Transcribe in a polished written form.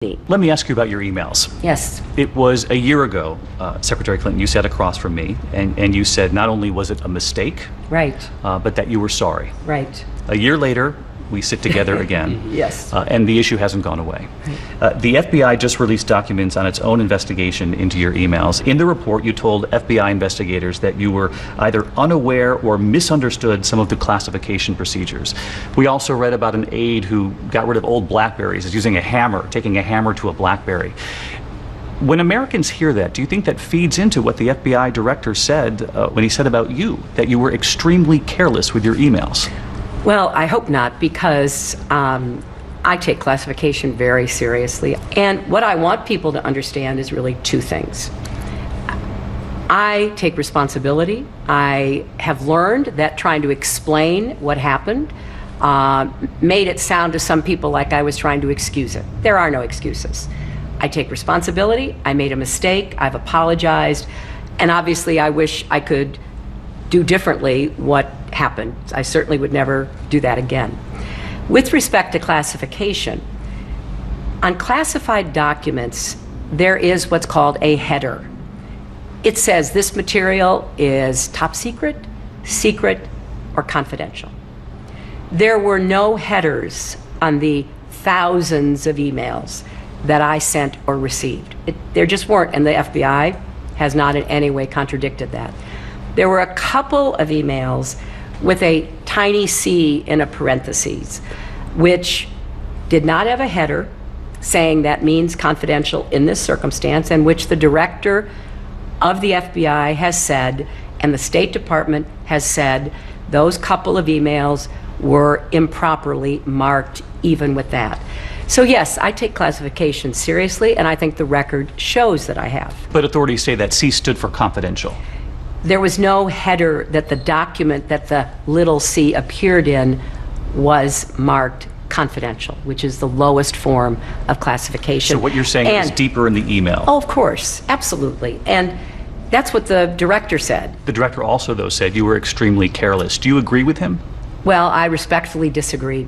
Let me ask you about your emails. Yes. It was a year ago, Secretary Clinton, you sat across from me, and you said not only was it a mistake, Right. But that you were sorry. Right. A year later, we sit together again. Yes. And the issue hasn't gone away. The FBI just released documents on its own investigation into your emails. In the report, you told FBI investigators that you were either unaware or misunderstood some of the classification procedures. We also read about an aide who got rid of old BlackBerries, is using a hammer, taking a hammer to a BlackBerry. When Americans hear that, do you think that feeds into what the FBI director said when he said about you, that you were extremely careless with your emails? Well, I hope not, because I take classification very seriously. And what I want people to understand is really two things. I take responsibility. I have learned that trying to explain what happened made it sound to some people like I was trying to excuse it. There are no excuses. I take responsibility. I made a mistake. I've apologized. And obviously, I wish I could do differently what happened. I certainly would never do that again. With respect to classification, on classified documents, there is what's called a header. It says this material is top secret, secret, or confidential. There were no headers on the thousands of emails that I sent or received. There just weren't, and the FBI has not in any way contradicted that. There were a couple of emails with a tiny c in a parentheses, which did not have a header saying that means confidential in this circumstance, and which the director of the FBI has said, and the State Department has said, those couple of emails were improperly marked even with that. So yes, I take classification seriously, and I think the record shows that I have. But authorities say that C stood for confidential. There was no header that the document that the little c appeared in was marked confidential, which is the lowest form of classification. So what you're saying is deeper in the email. Oh, of course, absolutely. And that's what the director said. The director also, though, said you were extremely careless. Do you agree with him? Well, I respectfully disagreed.